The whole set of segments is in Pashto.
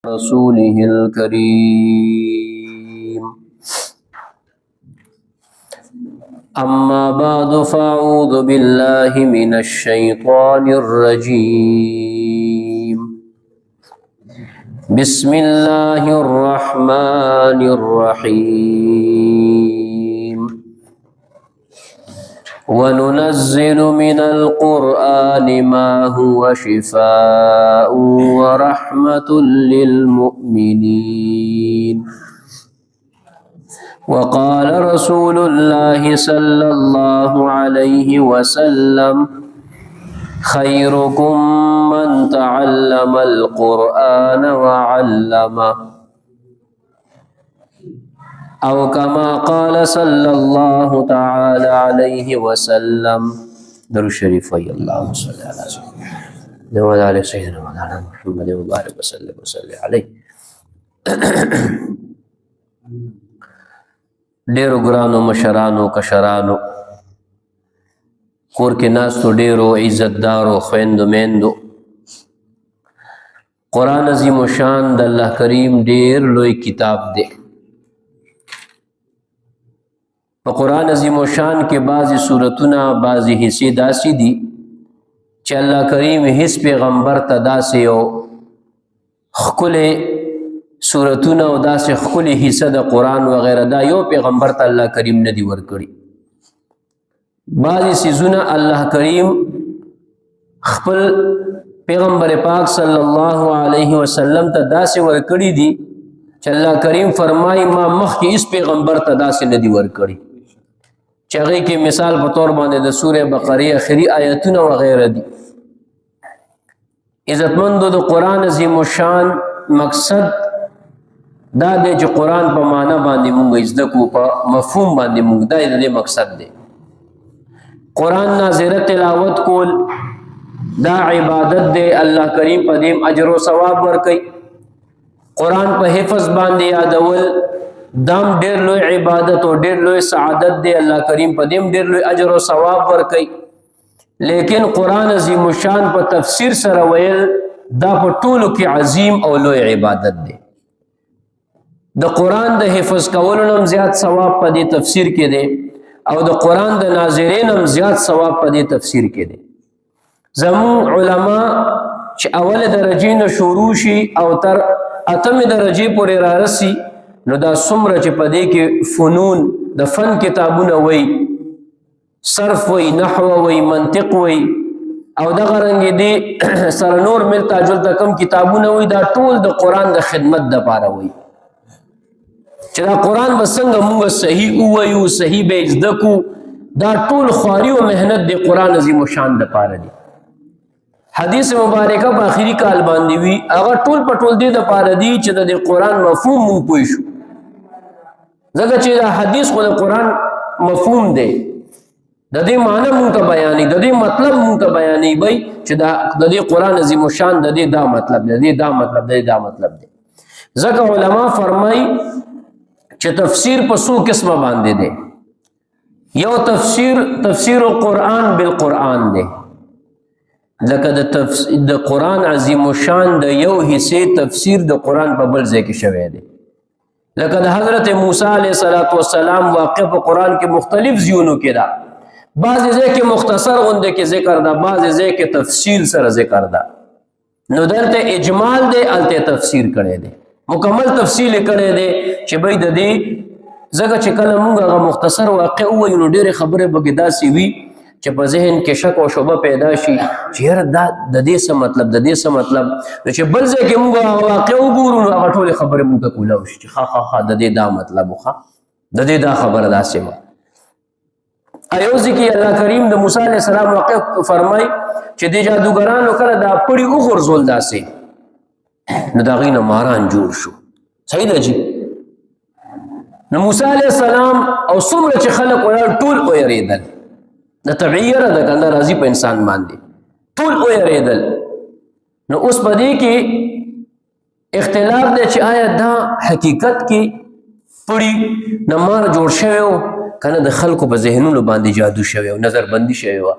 رسوله الكريم أما بعد فأعوذ بالله من الشيطان الرجيم بسم الله الرحمن الرحيم وننزل من القرآن ما هو شفاء ورحمة للمؤمنين وقال رسول الله صلى الله عليه وسلم خيركم من تعلم القرآن وعلمه أو كما قال صلى الله تعالى عليه وسلم درود شريف وي اللهم صل على سيدنا وعلى آل سيدنا مولانا محمد وبارك وسلم عليه ډیرو ګرانو مشرانو کشرانو کور کې ناستو ډیرو عزتدارو خویندو میندو قرآن عظیم شان د الله کریم ډیر لوی کتاب دی په قرآن عظیم شان کې بعضی سورتونه بعضی حصے داسې دي چې الله کریم هیڅ پیغمبر ته داسې یو ښکلی سورتونه او داسې ښکلی حصه د قرآن وغیره دا یو پیغمبر ته الله کریم نه دی ورکړي بعضی څیزونه الله کریم خپل پیغمبر پاک صلی الله علیه وسلم ته داسې ورکړي دي چې الله کریم فرمایي ما مخکې هیڅ پیغمبر ته داسې نه دی ورکړي چې هغې کې مثال په طور باندې د سورې بقرې آخري آیتونه وغیره دي عزتمندو د قرآن عظیم الشان مقصد دا دی چې قرآن په معنا باندې مونږ زده کړو په مفهوم باندې مونږ دا د دې مقصد دی قرآن ناظره تلاوت کول دا عبادت دی الله کریم په دې اجر او ثواب ورکوي قرآن په حفظ باندې یادول دام ډېر لوی عبادت او ډېر لوی سعادت دی الله کریم په دې ډېر لوی اجر او ثواب ورکوي لیکن قرآن عظیم الشان په تفسیر سره ویل دا په ټولو کې عظیم او لوی عبادت دی د قرآن د حفظ کولو نم زیات ثواب په دې تفسیر کې دی او د قرآن د ناظرین هم زیات ثواب په دې تفسیر کې دی زمون علما چې اول درجې نه شروع شي او تر اتمې درجې پورې رارسي نو دا څومره چې په دې کې فنون د فن کتابونه وي صرف وي نحو وي منطق وي او دغه رنګې دي سره نور ملتا جلتا کم کتابونه وي دا ټول د قرآن د خدمت دپاره وي چې دا قرآن به څنګه موږ صحیح ووایو صحیح به زده کړو دا ټول خواري او محنت د قرآن عظیم الشان دپاره دي حدیث مبارکه په آخري کال باندې وي هغه ټول په ټول دې دپاره دي چې د قرآن مفهوم مونږ پوه شو ځکه چې دا حدیث خو د قرآن مفهوم دی د دې معنی مونږ ته بیانې د دې مطلب مونږ ته بیانې بی چې د دې قرآن عظیم الشان د دې دا مطلب دی د دې دا مطلب دی دا مطلب دی ځکه علما فرمایي چې تفسیر په څو قسمه باندې دی یو تفسیر القرآن بالقرآن دی لکه د قرآن عظیم الشان د یو حصے تفسیر د قرآن په بل ځای کې شوی دی لکه د حضرت موسی علیه السلام واقع په قرآن کې مختلف ځایونو کې ده بعضې ځای کې مختصر غوندې کې ذکر ده بعضې ځای کې تفصیل سره ذکر ده نو دلته اجمال دی هلته تفسیر کړی دی مکمل تفصیل کړی دی چې بھئی د دې ځکه چې کله مونږ هغه مختصر واقع ووایو نو ډېرې خبرې به کې داسې وي چې په ذهن کې شک او شبه پیدا شي چې یاره دا د دې څه مطلب د دې څه مطلب نو چې بل ځای کې مونږ هغه واقع وګورو نو هغه ټولې خبرې مونږ ته کولاو شي چې ښه د دې دا مطلب وخه د دې دا خبره داسې وه ایو ځکه الله کریم د موسی علیه السلام واقع فرمای چې د جادوګرانو کله دا پړي وغورځول داسې نو د هغې نه ماران جوړ شو صحیح ده جی نو موسی علیه السلام او څومره چې خلک ولاړ ټول ویرېدل د طبیعي یره ده که نه راځي په انسان باندې ټول ویرېدل نو اوس په دې کې اختلاف دی چې آیا دا حقیقت کې پړي نه مار جوړ شوی و که نه د خلکو په ذهنونو باندې جادو شوی و نظر بندي شوی وه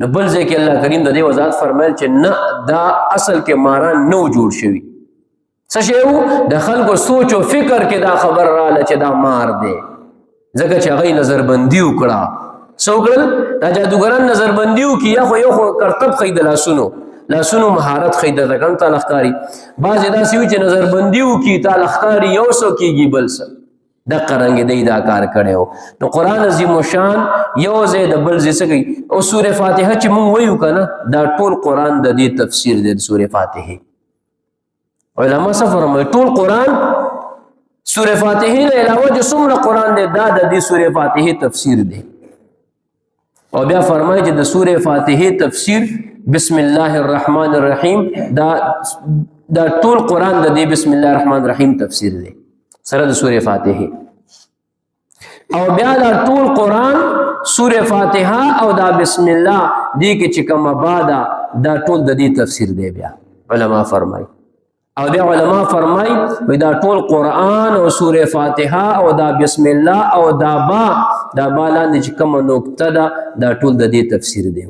نو بل ځای کې الله کریم د دې وضاحت فرمایل چې نه دا اصل کې ماران نو جوړ شوي څه شی وو د خلکو سوچ او فکر کې دا خبر رااله چې دا مار دی ځکه چې هغه نظربندي وکړه څه وکړل دا جادوګران نظربندي وکړي یا خو یو کرتب خې د لاسونو مهارت خې د رقم تعالی ښکاری بعضې داسې وي چې نظربندي وکړي تعالی ښکاري یو څه کېږي بل څه دقه رنګې دی دا کار کړی و نو قرآن عظیم الشان یو ځای د بل ځای څه کوي او سورې فاتحه چې مونږ ویو که نه دا ټول قرآن د دې تفسیر دی د سورې فاتحې علما څه فرمایي ټول قرآن سورې فاتحې نه علاوه چې څومره قرآن دی دا د دې سورې فاتحې تفسیر دی او بیا فرمایي چې د سورې فاتحې تفسیر بسم الله الرحمن الرحیم دا ټول قرآن د دې بسم الله الرحمن الرحیم تفسیر دی سره د سورې فاتحې او بیا دا ټول قرآن سورې فاتحه او دا بسم الله دې کې چې کومه باده دا ټول د دې تفسیر دی بیا علما فرمایي او بیا علما فرمایي دا ټول قرآن او سورې فاتحه او دا بسم الله او دا با لاندې چې کومه نقطه ده دا ټول د دې تفسیر دی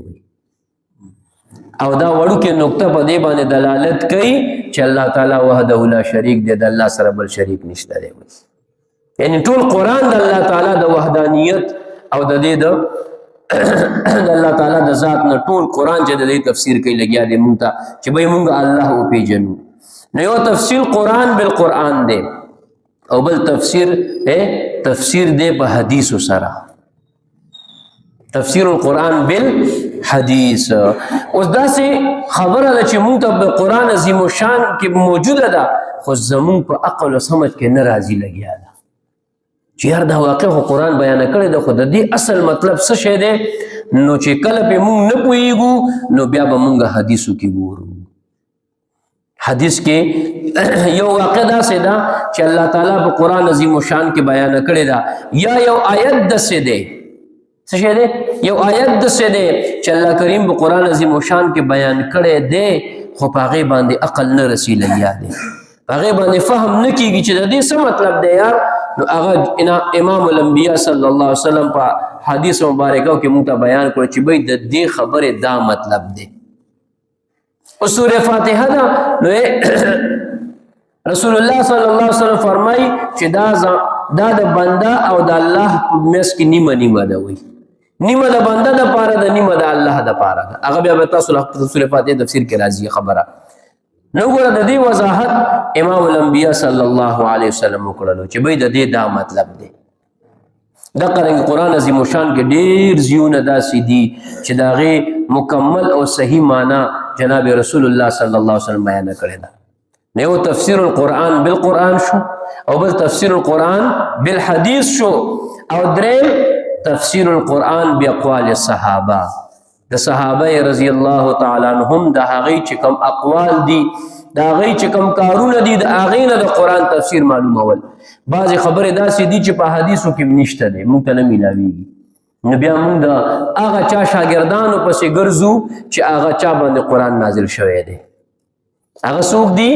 او دا وړوکې نقطه په دې باندې دلالت کوي چې الله تعالی وحده لا شریک دی د الله سره بل شریک نشته دی یعنی ټول قرآن د الله تعالی د وحدانیت او د دې د الله تعالی د ذات نه ټول قرآن چې د دې تفسیر کوي لګیا دی مونږ ته چې به مونږ الله وپېژنو نو یو تفسیر قرآن بالقرآن دی او بل تفسیر دی په حدیثو سره تفسیر القرآن بالحدیث اوس داسې خبره ده چې مونږ ته په قرآن عظیم الشان کې موجوده ده خو زمونږ په عقل او سمج کې نه راځي لګیا ده چې یار دا واقع خو قرآن بیان کړی ده خو د دې اصل مطلب څه شی دی نو چې کله پې مونږ نه پوهېږو نو بیا به مونږ حدیثو کې ګورو حدیث کې یو واقع داسې ده چې الله تعالی په قرآن عظیم الشان کې بیان کړی ده یا یو آیت داسې دی څه شی دی یو آیت داسې دی چې الله کریم په قرآن عظیم الشان کې بیان کړی دی خو په هغې باندې عقل نه رسي لګیا دی په هغې باندې فهم نه کېږي چې د دې څه مطلب دی یار نو هغه امام الانبیا صلی الله علیه وسلم په حدیث مبارکو کې مونږ ته بیان کړو چې بھئی د دې خبرې دا مطلب دی او سورې فاتحه ده نو رسول الله صلی الله علیه وسلم فرمایي چې دا د بنده او د الله په منځ کې نیمه ده وایي نیمه د بنده دپاره ده نیمه د الله دپاره ده هغه بیا به تاسو سورې فاتحه تفسیر کې راځي خبره نو ګوره د دې وضاحت امام الانبیا صلی الله علیه وسلم وکړلو چې بھئی د دې دا مطلب دی دغه رنګ قرآن عظیم الشان کې ډېر ځایونه داسې دي چې د هغې مکمل او صحیح معنا جناب رسول الله صلی الله علیه وسلم بیان کړې ده نو یو تفسیر القرآن بالقرآن شو او بل تفسیر القرآن بالحدیث شو او دریم تفسیر القرآن باقوال الصحابه د صحابه رضی الله تعالی عنهم د هغې چې کوم اقوال دي د هغې چې کوم کارونه دي د هغې نه د قرآن تفسیر معلومول بعضې خبرې داسې دي چې په حدیثو کې نشته دی مونږ ته نه میلاویږي نو بیا مونږ د هغه چا شاګردانو پسې ګرځو چې هغه چا باندې قرآن نازل شوی دی هغه څوک دي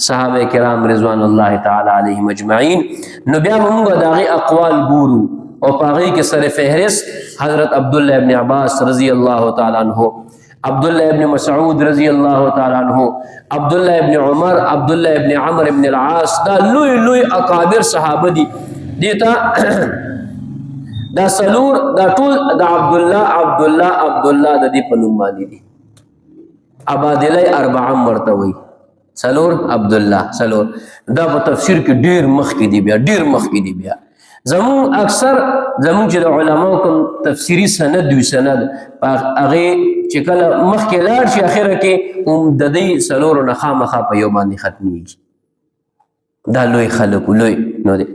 صحابه کرام رضوان الله تعالی علیهم اجمعین نو بیا مونږ د هغې اقوال ګورو او په هغې کې سر فهرست حضرت عبدالله ابن عباس رضی الله تعالی عنہ عبدالله ابن مسعود رضی الله تعالی عنہ عبدالله ابن عمر عبدالله ابن عمر ابن العاص دا لوی اکابر صحابه دي دیتا دا سلور دا ټول د عبدالله د دې په نوم باندې دي ابادله اربعه مرته وي سلور عبدالله سلور دا په تفسیر کې ډیر مخکې دي بیا زمون اکثر زمون چې د علماو کوم تفسیری سند وي سند هغې چې کله مخکې لاړ شي اخره کې د دې څلورو نه خامخا په یو باندې ختمیږي دا لوی خلکو لوی نو دی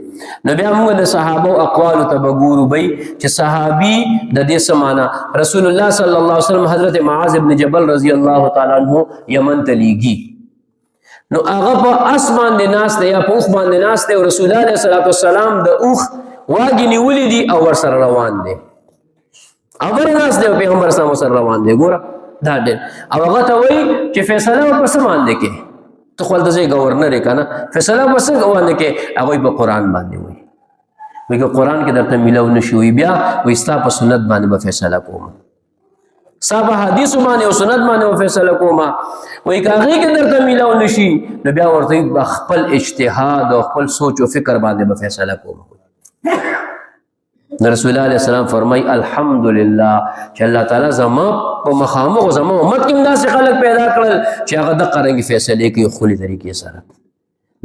نو بیا موږ د صحابو اقوالو ته به ګورو بی چې صحابي د دې څه معنا رسول الله صلی الله علیه وسلم حضرت معاذ ابن جبل رضی الله تعالی عنہ یمن ته لیږي نو هغه په آس باندې ناست دی یا په اوښ باندې ناست دی او رسول الله علیه السلام د اوښ واګې نیولې دي او ورسره روان دی هغه ناست دی او پیغمبر اسلام ورسره روان دی ګوره دا ډېر او هغه ته وایي چې فیصله به په څه باندې کې ته خو هلته ځای ګورنر یې که نه فیصله به څه باندې کې هغوی په قرآن باندې وایي وایي که قرآن کې درته میلاو نه شي وایي بیا وایي ستا په سنت باندې به فیصله کوم صاحب حدیث باندې او سنت باندې فیصله کوما وای کاغه کې درته میلاو نشي نو بیا ورته خپل اجتهاد او خپل سوچ او فکر باندې به فیصله کوم رسول الله علیه السلام فرمای الحمدلله چې الله تعالی زما په مخامخ زما امت کې داسې خلک پیدا کړل چې هغه د قرنګ فیصله کوي خولي طریقې سره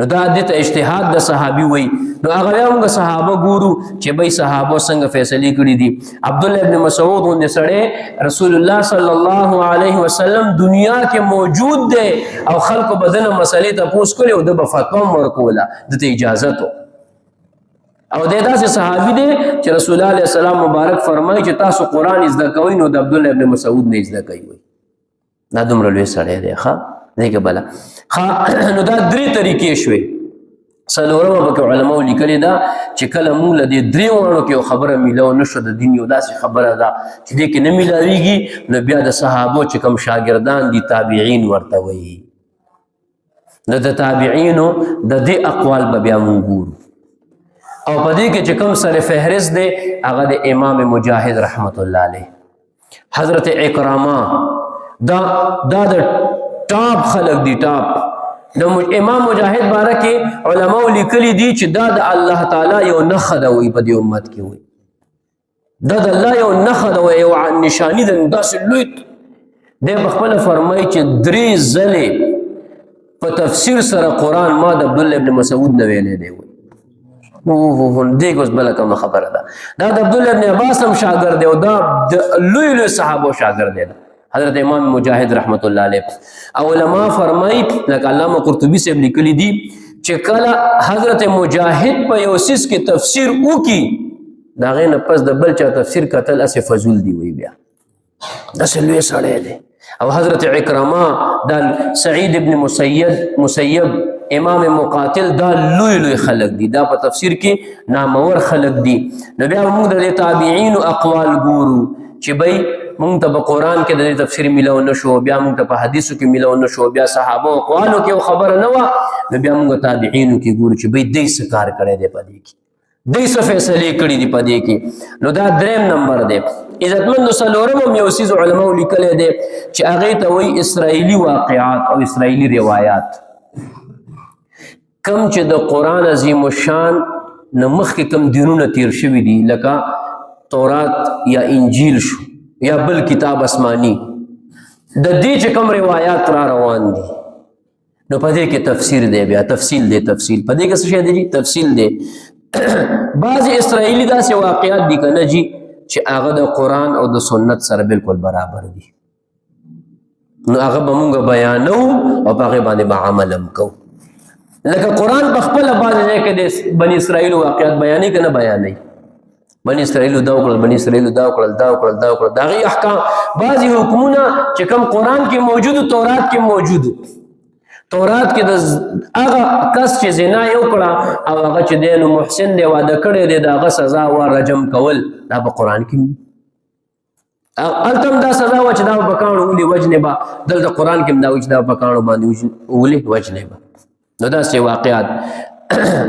نو دا د اجتهاد د صحابي وای نو هغه موږ صحابه ګورو چې به صحابه څنګه فیصله کړې دي عبد الله ابن مسعود غوندې سړی رسول الله صلی الله علیه وسلم دنیا کې موجود دی او خلکو بدنه مسلې ته پوښ کړي او د فتوا ورکوله د اجازه تو او د داسې صحابي دی چې رسول الله علیه السلام مبارک فرمایي چې تاسو قران زده کوئ نو د عبد الله ابن مسعود نه زده کوي دا دومره لوی سړی دی ښا دغه بل نو دا درې طریقې شوي څلورمه پکې علماء لیکلي دا چې کله موږ له دې درې وړو کې خبره میلاو نشو د دین یو داسې خبره ده چې دې کې نه میلاویږي نو بیا د صحابو چې کوم شاګردان دي تابعین ورته وایي نو د تابعینو د دې اقوال به بیا موږ ګورو او په دې کې چې کوم سره فهرست دی هغه د امام مجاهد رحمت الله علیه حضرت اکرامه دا د ټاپ خلق دی ټاپ د امام مجاهد باره کې علماء لیکلي دي چې دا د الله تعالی یو نښه ده وي په دې امت کې وي دا د الله یو نښه ده یو نشانی ده داسې لوی دی په خپل فرمایي چې درې ځلې په تفسیر سره قرآن ما د عبد الله ابن مسعود نه ویلی دی وي دې اوس بله کومه خبره ده دا د عبد الله ابن عباس هم شاګرد دی او دا د لوی لوی صحابو شاګرد دی حضرت امام مجاهد رحمت الله علیه علماء فرمایي لکه علامه قرطبي صاحب لیکلي دي چې کله حضرت مجاهد په یو سیس کې تفسیر وکي دا غي نه پس د بل چا تفسیر کتل اسه فضول دی وی بیا داسې لوی سړی دی او حضرت عکرمه دا سعید ابن مسیب امام مقاتل دا لوی خلق دي دا په تفسیر کې نامور خلق دي نو بیا موږ د تابعین اقوال ګورو چې بای مونږ ته په قرآن کې د تفسیر میلاو نشو بیا مونږ ته په حدیثو کې میلاو نشو بیا صحابه او اقوالو کې خبره نه وه نو بیا مونږ تابعینو کې ګورو چې بای دی څه کار کړی دی په دې کې دی څه فیصلې کړي دي په دې کې نو دا دریم نمبر دی عزتمندو څلورم هم یو څیز علماو لیکلی دی چې هغې ته وایي اسرائیلي واقعات او اسرائیلي روایات کم چې د قرآن عظیم الشان نه مخکې کم دینونه تیر شوي دي لکه تورات یا انجیل شو یا بل کتاب اسمانی د دې چې کوم روایات را روان دي نو په دې کې تفسیر دی بیا تفصیل دی تفصیل په دې کې څه شی دی تفصیل دی بعضې اسرائیلي داسې واقعات دي که نه جي چې هغه د قرآن او د سنت سره بالکل برابر دي نو هغه به مونږ بیانو او په هغې باندې به عمل هم کوو لکه قرآن په خپله بعضې ځای کې د بني اسرائیلو واقعات بیانوي که نه بیانوي بني اسرائیلو دا وکړل بني اسرائیلو دا وکړل دا وکړل دا وکړل د هغې احکام بعضې حکمونه چې کوم قرآن کې موجودو تورات کې موجودو تورات کې د هغه کس چې زنا یې وکړه او هغه چې دی نو محسن دی واده کړی دی د هغه سزا وه رجم کول دا په قرآن کې هلته هم دا سزا وه چې دا په کاڼو ولې وجنې به دلته قرآن کې هم دا وایي چې دا په کاڼو باندې ولې وجنې به نو داسې واقعات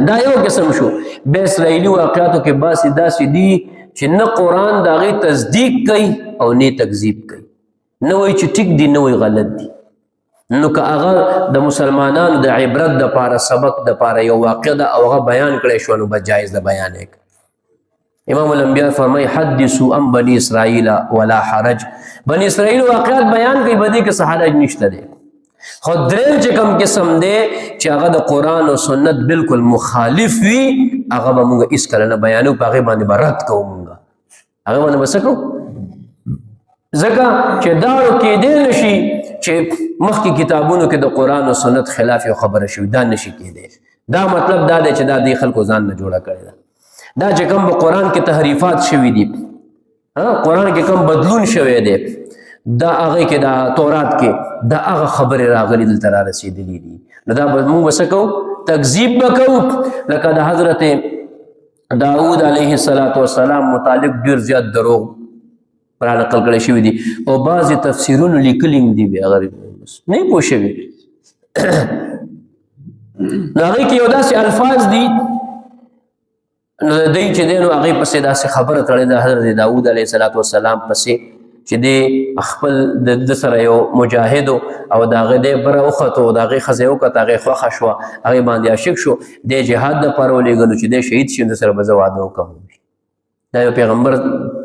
دا یو قسم شو بیا اسرائیلي واقعاتو کې باسې داسې دي چې نه قرآن د هغې تصدیق کوي او نه تکذیب کوي نه وایي چې ټیک دي نه وایي غلط دي نو که هغه د مسلمانانو د عبرت دپاره سبق دپاره یو واقع ده او هغه بیان کړی شو نو بس جایز ده بیان یې امام الانبیاء فرمایي حدثوا عن بني اسرائیل ولا حرج بني اسرائیل واقعات بیان کوي په دې کې څه حرج نشته دی خو دریم چې کوم قسم دی چې هغه د قرآن او سنت بالکل مخالف وي هغه به مونږ هېڅکله نه بیانو په هغې باندې به رد کوو مونږ هغې باندې به څه کوو ځکه چې داړو کېدی نه شي چې مخکې کتابونو کې د قرآن او سنت خلاف یو خبره شوي دا نشي کېدی دا مطلب دا دی چې دا دې خلکو ځان نه جوړه کړې ده دا چې کوم په قرآن کې تحریفات شوي دي قرآن کې کوم بدلون شوی دی دا هغه کې دا تورات کې دا هغه خبرې راغلي دلته را رسېدلي دي نو دا به موږ به څه کوو تکذیب به کوو لکه د حضرت داود علیه السلام متعلق ډېر زیات دروغ را نقل کړی شوي دي او بعضې تفسیرونو لیکلي هم دي بیا هغه نه پوه شوي نو هغې کې یو داسې الفاظ دي نو د دوی چې دی نو هغې پسې داسې خبره تړلې ده حضرت داود علیه السلام پسې چې د خپل د سره یو مجاهد او د هغه د بره وختو د هغې ښځې وکړه هغې خوښه شوه هغې باندې عاشق شو د جهاد دپاره ولېږلو چې دی شهید شي د سره به زه واده وکړم دا یو پیغمبر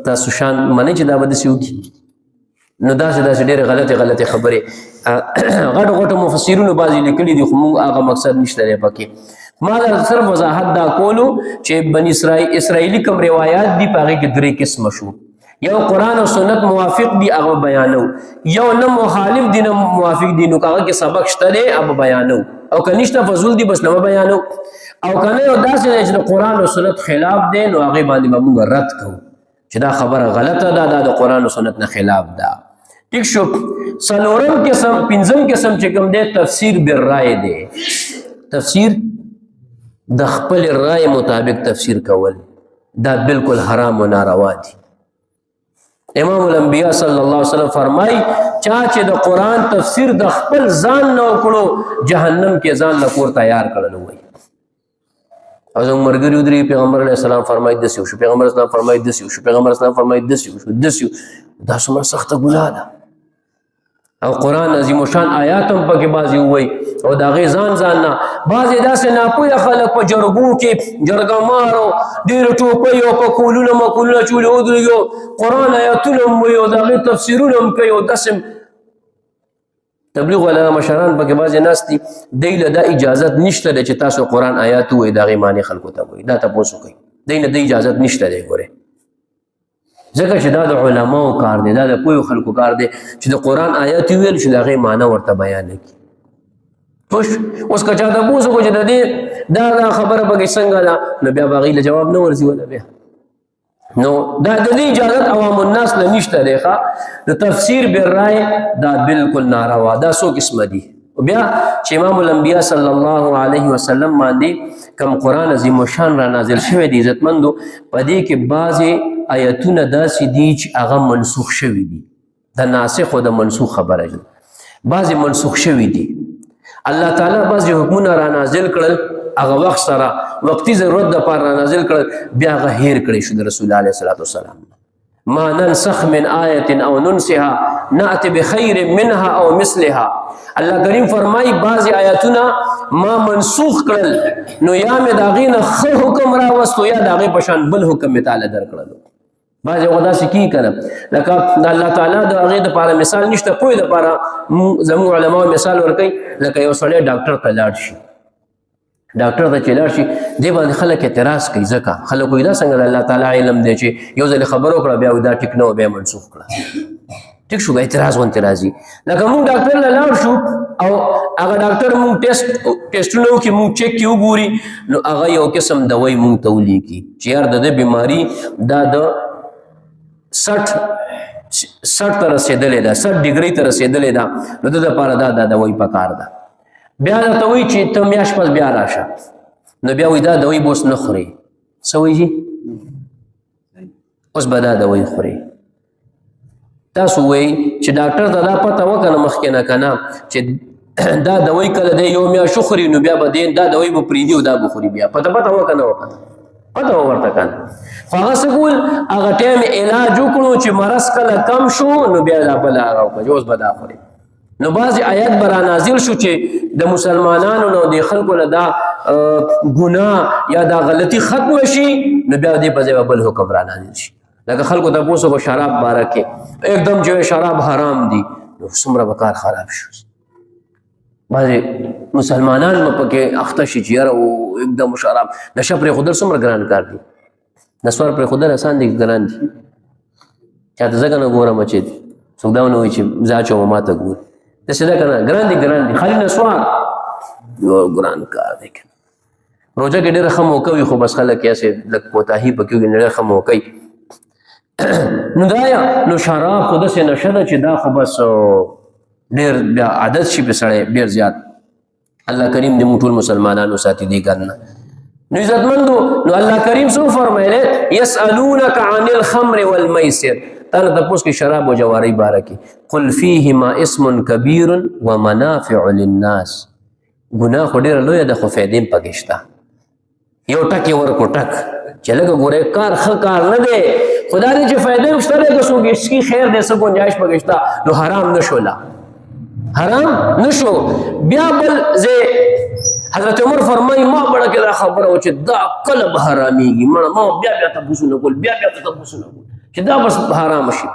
تاسو شان منئ چې دا به داسې وکړي نو داسې ډېرې غلطې خبرې غټو غټو مفسرونو بعضې لیکلي دي خو موږ هغه مقصد نشته دی پکې ما دا صرف وضاحت دا کولو چې بني اسرائیلي کوم روایات دي په هغې کې 3 قسمه شو یو قرآن او سنت موافق دي هغه بیانو یو نه مخالف دي نه موافق دي نو هغه کې سبق شته دی هغه بیانو او که نشته فضول دي بس نه بیانو او که نه یو داسې دی چې د قرآن او سنت خلاف دی نو هغې باندې به موږ رد کوو چې دا خبره غلطه ده دا د قرآن او سنت نه خلاف ده ٹھیک شو څلورم قسم پنځم قسم چې کوم دی تفسیر بالرای دی تفسیر د خپل رای مطابق تفسیر کول دا بالکل حرام و ناروا دي امام الانبیاء صلی الله علیه وسلم فرمای چا چې د قرآن تفسیر د خپل ځان نه وکړو جهنم کې ځان له کور تیار کړل وای او زموږ ملګري ودرېږي پیغمبر علیه السلام فرمایي داسې وشو پیغمبر اسلام فرمایي داسې وشو پیغمبر اسلام فرمایي داسې وشو دا څومره سخته ګناه ده او قرآن عظیم الشان آیات هم پکې بعضې ووایي او د هغې ځان نه بعضې داسې ناپوهه خلک په جرګو کې جرګمار او ډېرې ټوپۍ او په کولونه مقولونه چولې ودرېږي قرآن آیاتونه هم وایي او د هغې تفسیرونه هم کوي او داسې تبلیغ والا مشران پکې بعضې ناست دي دی له دا اجازت نشته دی چې تاسو قرآن آیات ووایي د هغې معنې خلکو ته وایي دا تپوس وکړئ دی نه د اجازت نشته دی ګورئ ځکه چې دا د علماو کار دی دا د پوهو خلکو کار دی چې د قرآن آیات ویل چې د هغې معنی ورته بیان کړي پوه اوس که چا تپوس وکړو چې د دې دا خبره پکې څنګه ده نو بیا به هغې له جواب نه ورځي ولا بیا نو دا د دې اجازت عوام الناس نه نشته دی ښه د تفسیر بالرای دا بالکل ناروا دا څو قسمه دي بیا چې امام الانبیاء صلی الله علیه وسلم باندې کوم قرآن عظیم الشان را نازل شوی دی عزتمندو په دې کې بعضې آیتونه داسې دي چې هغه منسوخ شوي دي د ناسخ او د منسوخ خبره ده بعضې منسوخ شوي دي الله تعالی بعضې حکمونه را نازل کړل هغه وخت سره وقتي ضرورت دپاره را نازل کړل بیا هغه هیر کړی شو د رسول الله علیه الصلاة والسلام ما ننسخ من آیة او ننسها نأت بخیر منها او مثلها الله کریم فرمایي بعضې آیاتونه ما منسوخ کړل نو یا مې د هغې نه ښه حکم راوستو یا د هغې په شان بل حکم مې تاله درکړلو بعضې هغه داسې کیږي که نه لکه د الله تعالی د هغې دپاره مثال نشته پوهې دپاره زموږ علماو مثال ورکوي لکه یو سړی ډاکټر ته لاړ شي ډاکټر ته چې لاړ شي دې باندې خلک اعتراض کوي ځکه خلک وایي دا څنګه د الله تعالی علم دی چې یو ځلې خبره وکړه بیا دا ټیک نه و بیا منسوخ کړه ټیک شو اعتراض غونتې راځي لکه موږ ډاکټر له لاړ شو او هغه ډاکټر موږ ټیسټونه وکړي موږ چیک کړي وګوري نو هغه یو قسم دوی موږ ته ولیکي چې یار د دې بیماري دا د 60 ته رسېدلې ده 60 ډګرۍ ته رسېدلې ده نو د دپاره دا دوی پکار ده بیا درته وایي چې ته میاشت پس بیا راشه نو بیا وایي دا دوی به اوس نه خورې څه وایي اوس به دا دوی خورې تاسو وایي چې ډاکټر ته دا پته وکړه مخکې نه که نه چې دا دوی کله دی یو میاشت وخوري نو بیا به دا دوی به پرېږدي او دا به خوري بیا پته وکړه نه وه پته ورته که نه خو هغه څه کول هغه ټایم علاج وکړو چې مرض کله کم شو نو بیا دا بله هغه وکړه چې اوس به دا خوري نو بعضې آیت به رانازل شو چې د مسلمانانو نه د خلکو نه دا ګناه یا دا غلطي ختمه شي نو بیا دې په ځای به بل حکم رانازل شي لکه خلکو تپوس وکړو شراب باره کې एकदम چې شراب حرام دي نو څومره به کار خراب شو بعضې مسلمانان به پکې اخته شي چې یاره एकदम شراب نشه پرېښودل څومره ګران کار دي نسوار پرېښودل اسان دي ګران دي چاته ځکه نه ګورم چې څوک دا ونه وایي چې زه اچوم ما ته ګوري داسې ده که نه ګران دي خالي نسوار یو ګران کار دی روژه کې ډېره ښه موقع وي خو بس خلک یاسې لږ کوتاهي پکې وکړي ډېره ښه موقع نو دا نو شراب خو داسې نشه ده چې دا خو بس ډېر بیا عادت شي پې سړی ډېر زیات الله کریم دې موږ ټول مسلمانانو ساتي دې کار نه نو عزتمندو نو الله کریم څه وفرمیلی یسألونک عن الخمر والمیسر تا نه تپوس کې شراب او جوارۍ باره کې قل فیهما اسم کبیر ومنافع للناس ګناه خو ډېره لویه ده خو فایدې هم پکې شته یو ټک یې ورکړو ټک چې لکه ګوره کار ښه کار نه دی خدا دې چې فایده هم شته دی که څوک اسکي خیر دی څه گنجایش پکې شته نو حرام نه شو لا حرام نه شو بیا بل حضرت عمر فرمایي ما بڑا کې دا خبره و چې دا کله به حرامېږي ما بیا تپوسونه کول بیا تپوسونه کول چې دا بس حرام شي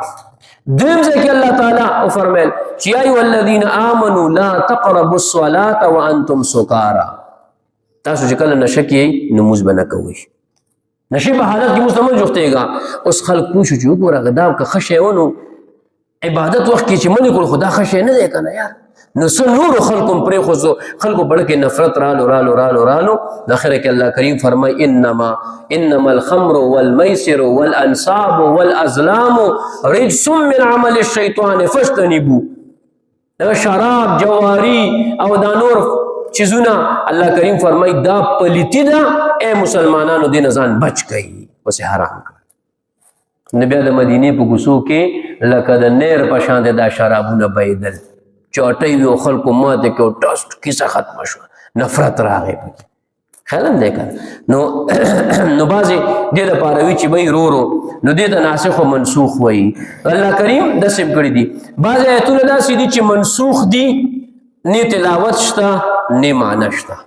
دویم ځای کې الله تعالی وفرمایل چې یا ایها الذین آمنوا لا تقربوا الصلاة وانتم سکارى تاسو چې کله نشه کوئ نو مونځ به نه کوئ نشه په حالت کې مونځ ته مه جوختېږه اوس خلک پوه شو چې وګوره دا که ښه شی و نو عبادت وخت کې چې منې کړو خو دا ښه شی نه دی که نه یار نو څه نورو خلکو هم پرېښودو خلکو بړه کې نفرت رالو د اخره کې الله کریم فرمایي انما الخمر والمیسر والانصاب والازلام رجس من عمل الشیطان فاجتنبوه دا شراب جواری او دا نور چیزونه الله کریم فرمایي دا پلیتی ده ای مسلمانانو دې نه ځان بچ کړئ پسې حرام کړ نو بیا د مدینې په کوڅو کې لکه د نیر په شان دا شرابونه بهېدل چوټۍ وي او خلکو ماته کې او ټسټ کیسه ختمه شوه نفرت راغی پکې خیال هم دی که نو بعضې دې دپاره وي چې بهی ورو نو دې ته ناسخ و منسوخ وایي الله کریم داسې کړي دي بعضې ایتونه داسې دي چې منسوخ دي نه تلاوت شته نه معنی شته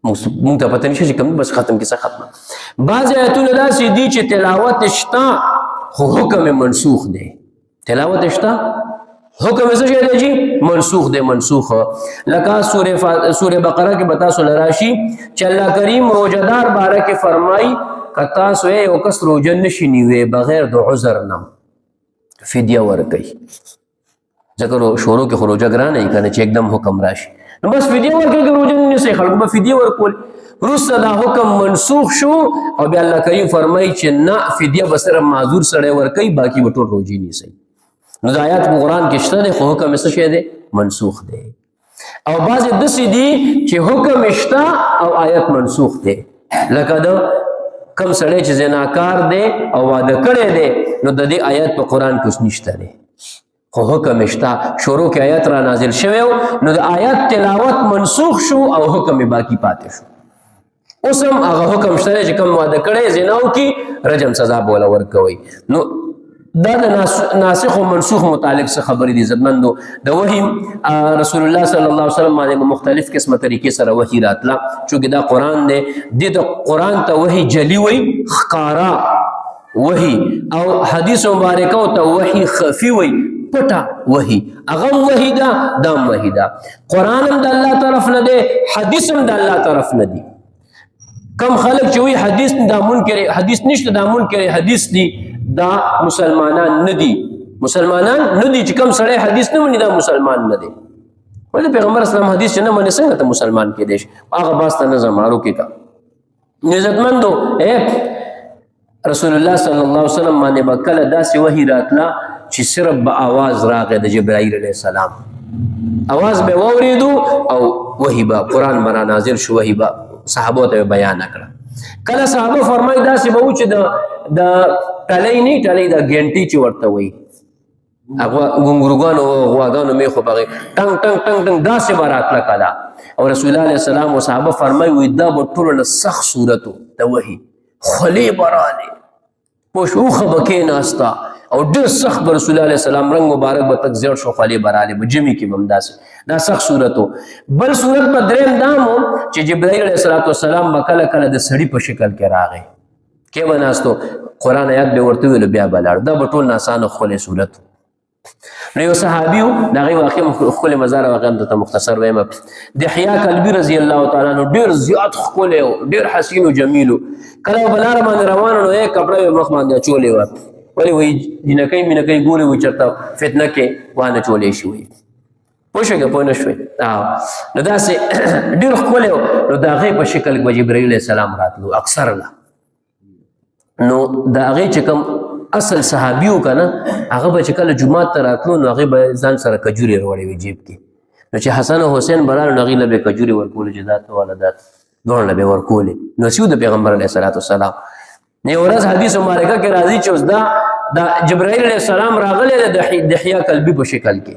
مونږ ته پته نشي چې کوم بس ختم کیسه ختمه بعضې ایتونه داسې دي چې تلاوت شته خو حکم منسوخ دی تلاوت شته حکم څه شی دی جی منسوخ دی منسوخ لکه سوره بقره کې بتا سو لراشي چې الله کریم روزدار باره کې فرمای کتا سو یو کس روزه نشي نیوي بغیر د عذر نه فدیه ورکړي ځکه شروع کې روزه ګران نه کنه چې एकदम حکم راشي نو بس فدیه ورکړي روزه نه سي خلکو به فدیه ورکول روسه دا حکم منسوخ شو او بیا الله کریم فرمای چې نه فدیه بسره معذور سره ورکړي باقي به ټول روزي نه سي نو د آیات په قرآن کې شته دی خو حکم څه شی دی منسوخ دی او بعضې داسې دي چې حکم شته او آیت منسوخ دی لکه د کم سړی چې زناکار دی او واده کړی دی نو د دې آیت په قرآن کې اوس نشته دی خو حکم شته شروع کې آیت را نازل شوی نو د آیت تلاوت منسوخ شو او حکم باقي پاتې شو اوس هم هغه حکم شته چې کم واده کړی زنا وکړي رجم سزا به وله ورکوئ نو دا د ناسخ و منسوخ متعلق څه خبرې دي عزتمندو د وحی رسول الله صلی الله علیه وسلم باندې مختلف قسمه طریقې سره وحی راتله چونکې دا قرآن دی دې د قرآن ته وحی جلی وی ښکارا وحی او حدیث مبارکه ته وحی خفي وی پټه وحی هغه وحی ده دام وحی ده قرآن هم د الله طرف نه دی حدیث هم د الله طرف نه دی کم خلک چې وی حدیث دا منکر حدیث نشته دا منکر حدیث دی دا مسلمانان نه دي چې کوم سړی حدیث نه مني دا مسلمان نه دی ولې پیغمبر اسلام حدیث نه مني څنګه ته مسلمان کېدی شي هغه باسته نه زمارو کې کا عزتمندو رسول الله صلی الله علیه وسلم باندې بکله داسې وحی راتله چې صرف به आवाज راغی د جبرائیل علیه السلام आवाज به واوریدو او وحی به قرآن برا نازل شو وحی به صحابو ته بیان کړه کله صحابه فرمایي داسې به و چې د ټلی نه ټلی د ګنټي چې ورته وایي هغه ګونګروګانو غواګانو میخو بغې ټنګ ټنګ ټنګ ټنګ داسې به راتله کله او رسول الله علیه السلام و صحابه فرمایي وایي دا به ټولو نه سخت صورت و د وحي خولې به رالې پوشوخه به کېناسته او ډېر سخت به رسول الله علیه السلام رنګ مبارک به تک زیړ شو خولې به رالې به جمعې کې به هم داسې دا سخت صورت و بل صورت به درېیم دا و چې جبرائیل علیه السلام به کله کله د سړي په شکل کې راغی کې به ناستو قرآن آیات به ورته ویلو بیا به لاړ دا به ټول ناسانه ښکلی صورت نو یو صحابي و د هغې واقع ښکلې مزاره واقع هم درته مختصر وایم دحیا کلبي رضی الله تعالی عنه ډېر زیات ښکلی و ډېر حسین و جمیل و کله به لاره باندې روان نو یې کپړه به مخ باندې اچولې وه ولې وایي جینکۍ مینکۍ ګورې وایي چېرته فتنه کې وانه چولی شي وایي پوه شوې که پوه نه شوې نو داسې ډېر ښکلی و نو د هغې په شکل کې به جبرائیل علیه السلام راتلو اکثر نه نو د هغې چې کوم اصل صحابي و که نه هغه به چې کله جومات ته راتلو نو هغې به ځان سره کجورې راوړې وي جیب کې نو چې حسن او حسین به راغلل نو هغې له به یې کجورې ورکولې چې دا ته واله دا دواړه له به یې ورکولې نصیحت د پیغمبر علیه الصلاة والسلام یو ورځ حدیث مبارکه کې راځي چې اوس دا جبرائیل علیه السلام راغلی د دحیا کلبي په شکل کې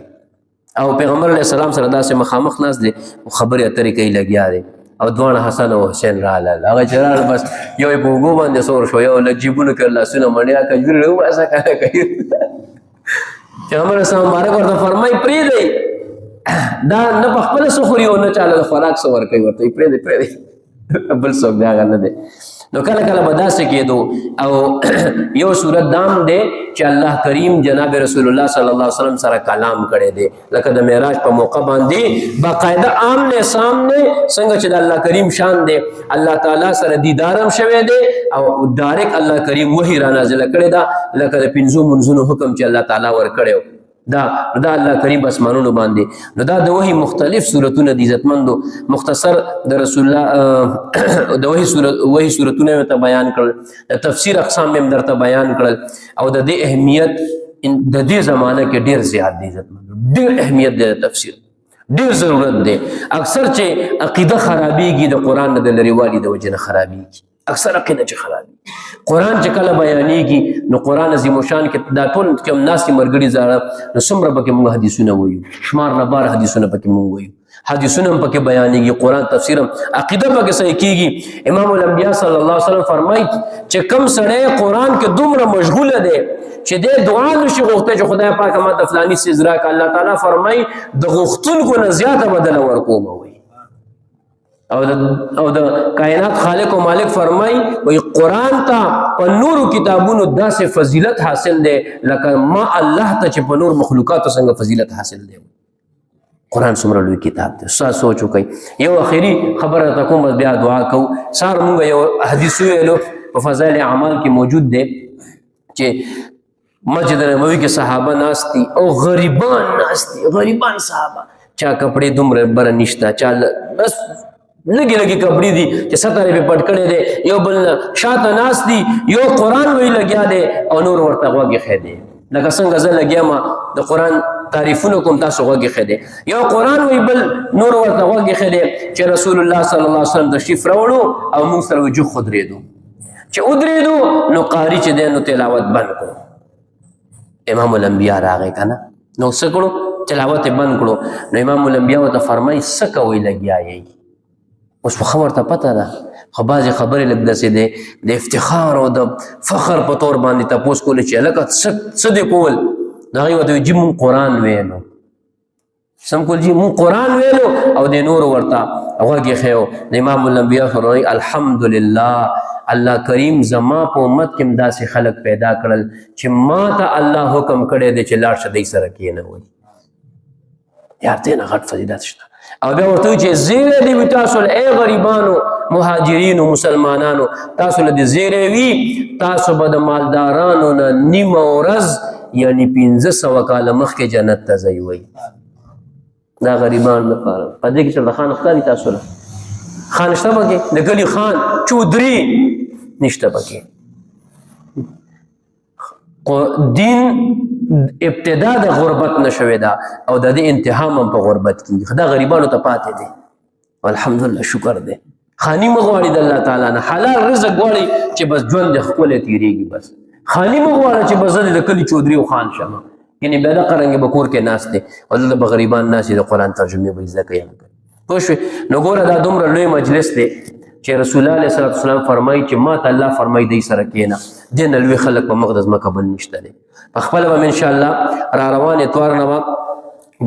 او پیغمبر علیه السلام سره داسې مخامخ ناست دی خبرې اترې کوي لګیا دی او دوان حسن او حسین راغلل هغه چې راغلل بس یو یې په اوږو باندې سور شو یو لږ جیبونو کې لاسونه منډیا کجوري وباسه کنه کوي پیغمبر اسلام مبارک ورته فرمایي پرېږدئ دا نه په خپله څه خوري او نه چاله د خوراک څه ورکوي ورته پرېږدئ بل څوک د هغه نه دی نو کله کله به داسې کېدو او یو صورت دام دی چې الله کریم جناب رسول الله صلی الله علیه وسلم سره کلام کړی دی لکه د معراج په موقع باندې باقاعده آمنے سامنے څنګه چې د الله کریم شان دی الله تعالی سره دیدارم شوی دی او ډایرک الله کریم وحی را نازله کړی دا لکه د پنځو منځونو حکم چې الله تعالی ورکړی دا الله کریم اسمانونو باندې نو دا د وحی مختلف صورتونه دي عزتمندو مختصر د رسول الله د وحی صورتونه ته بیان کړل د تفسیر اقسام هم درته بیان کړل او د دې اهمیت د دې زمانه کې ډیر زیات دي عزتمندو ډیر اهمیت دی تفسیر ډیر ضرورت دی اکثر چې عقیده خرابېږي د قرآن نه د لرېوالي د وجې نه خرابېږي اکثر عقیده چې خرابېږي قرآن چې کله بیانېږي نو قرآن عظیم الشان کې دا ټول کوم ناستې ملګري زاړه نو څومره پکې موږ حدیثونه وایو شمار نه بار حدیثونه پکې موږ وایو حدیثونه هم پکې بیانېږي قرآن تفسیر هم عقیده پکې صحیح کېږي امام الانبیا صلی الله علیه وسلم فرمایي چې کم سړی قرآن کې دومره مشغوله دی چې دې دعا نشي غوښتی چې خدای پاک ما ته فلاني څیز راکړه الله تعالی فرمایي د غوښتونکو نه زیاته بدله ورکوم وایي او د کائنات خالق و مالک فرمای وی قرآن تا په نورو کتابونو داسې فضیلت حاصل دی لکه ما الله ته چې په نور مخلوقاتو څنګه فضیلت حاصل دی قرآن څومره لوی کتاب دی سوچ وکړئ یو اخري خبره ته کوم بس بیا دعا کوو سهار مونږ یو حدیث ویلو په فضایل اعمال کې موجود دی چې مسجد نبوي کې صحابه ناست دي او غریبان ناست دي غریبان صحابه چا کپڑے دومره بره نشته چا بس لګي لګي کپڑے دي چې ستاره په پټ کړي دي یو بل شاته ناس دي یو قرآن وی لګیا دي او نور ورته غوږی خېدي لکه څنګه زه لګیا ما د قرآن تعریفونه کوم تاسو غوږی خېدي یو قرآن وی بل نور ورته غوږی خېدي چې رسول الله صلی الله علیه وسلم د تشریف راوړو او موږ سره وجو خود ریدو چې ودریدو نو قاری چې دینو تلاوت بند کړو امام الانبیاء راغی کنه نو څه کړو تلاوت بند کړو نو امام الانبیاء ته فرمای څه کوي لګیا یې اوس په خبر ته پته ده خو بعضې خبرې لږ داسې دی د افتخار او د فخر په طور باندې تپوس کولی چې هلکه څه دې کول نو هغوی ورته وایي جي مونږ قرآن ویلو سم کول جي مونږ قرآن ویلو او د نورو ورته غوږ یې ښیو د امام الانبیا فرمایي الحمدلله الله کریم زما په امت کې داسې خلک پیدا کړل چې ما ته الله حکم کړی دی چې لاړ شه دی سره کښېنوئ یار دې نه غټ فضیلت شته او بیا ورته وایي چې زیری دې وي تاسو له ای غریبانو مهاجرینو مسلمانانو تاسو له دې زیری وي تاسو به د مالدارانو نه نیمه ورځ یعنی 1500 کاله مخکې جنت ته ځئ وایي دا غریبان لپاره په دې کې چې خان ښکاري تاسو له خان شته پکې د کلي خان چودري نشته پکې دین ابتدا د غربت نشوي دا او د دې انتها هم په غربت کې دا غریبانو ته پاتې دي الحمدلله شکر دی خانی مغواړي د الله تعالی نه حلال رزق غواړي چې بس ژوند د خپل تیریږي بس خانی مغواړي چې بس د کلی چودري او خان شمه یعنی بیا د قرنګ بکور کې ناس دي او د غریبان ناس د قرآن ترجمه به زده کوي پوه شو نو ګوره دا دومره لوی مجلس دی چې رسول الله صلی الله علیه وسلم فرمایي چې ما ته الله فرمایي دی سره کېنه دین لوی خلک په مقدس مکه بل نشته دی په خپل به ان شاء الله را روان اتوار نه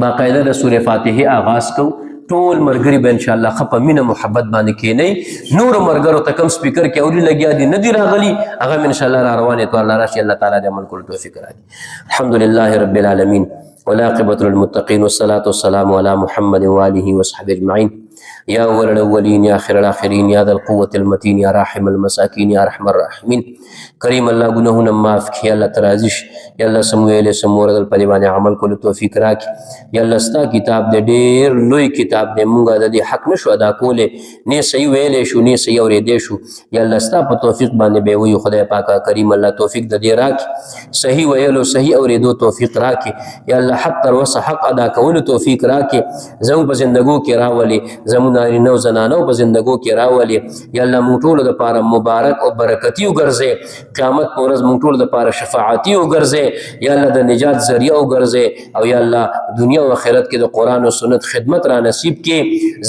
باقاعده د سوره فاتحه آغاز کو ټول مرګري به ان شاء الله خپ مینه محبت باندې کېنه نور مرګرو ته کم سپیکر کې اوري لګیا دي ندی راغلي هغه ان شاء الله را روان اتوار الله راشي الله تعالی دې عمل کول توفیق راکړي الحمدلله رب العالمین والعاقبة للمتقين والصلاة والسلام على محمد وآله وصحبه أجمعين يا أول الأولين يا آخر الآخرين يا ذا القوة المتين يا راحم المساكين يا رحم الراحمين کریم الله گناهونه معاف کړي الله ترازش یا الله سمویل سمور دل پریوانه عمل کول توفیق راکړي یا الله ستا کتاب دې ډېر لوی کتاب دې مونږه د دې حق نشو ادا کولې نه صحیح ویلې شو نه صحیح اورېدې شو یا الله ستا په توفیق باندې به وي خدای پاک کریم الله توفیق دې راکړي صحیح ویلو صحیح اورېدو توفیق راکړي یا الله حق تر وسه حق ادا کول توفیق راکړي زموږ په زندګو کې راولي زموږ نارینه او زنانو په زندګو کې راولي یا الله موږ ټول د پاره مبارک او برکتی وګرځي قیامت پر ورځ موږ ټول د پاره شفاعتي وګرځي یا الله د نجات ذریعہ وګرځي او یا الله دنیا او آخرت کې د قران او سنت خدمت را نصیب کې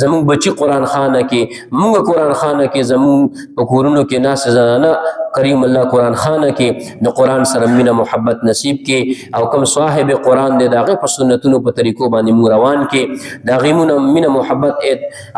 زموږ بچي قران خانه کې موږ قران خانه کې زموږ په کورونو کې ناس زنانه کریم الله قران خانه کې د قران سره مینه محبت نصیب کې او کوم صاحب قران دې داغه په سنتونو په طریقو باندې مو روان کې داغه مینه محبت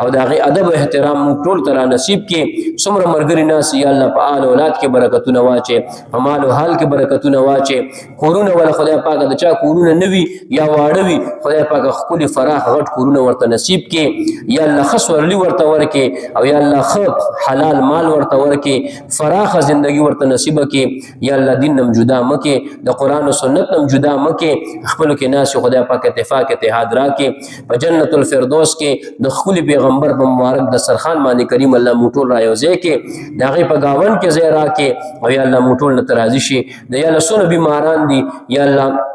او داغه ادب او احترام ټول تر نصیب کې څومره مرګري ناس یا الله په آل اولاد کې برکتونه واچي په مال او حال کې برکتونه واچي کورونه ول خدای پاک د چا کورونه نوي یا واړوي خدای پاک خپل فراخ غټ کورونه ورته نصیب کې یا الله خص ورلی ورته ورکه او یا الله خپ حلال مال ورته ورکه فراخ زندگی ورته نصیب کې یا الله دین نم جدا مکه د قران او سنت نم جدا مکه خپل کې ناس خدای پاک اتفاق اتحاد راکې په جنت الفردوس کې د خپل پیغمبر په مبارک د سرخان باندې کریم الله موټول رايوځي کې دغه په گاون کې زه راکې او یا الله موټول نترازی شي د یا الله سونه بیماران دي یا الله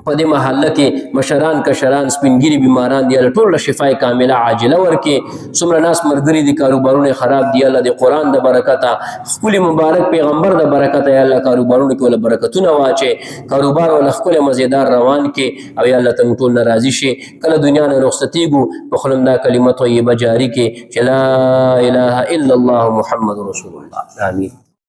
په دې محله کې مشران کشران سپینګری بیماران دي الله ټول شفای کامله عاجله ورکې څومره ناس مرګري دي کاروبارونه خراب دي الله د قران د برکته خپل مبارک پیغمبر د برکته یا الله کاروبارونه کې ول برکتونه واچي کاروبار ول خپل مزیدار روان کې او یا الله ته ټول ناراضي شي کله دنیا نه رخصتيګو په خلندا کلمه طیبه جاری کې لا اله الا الله محمد رسول الله امين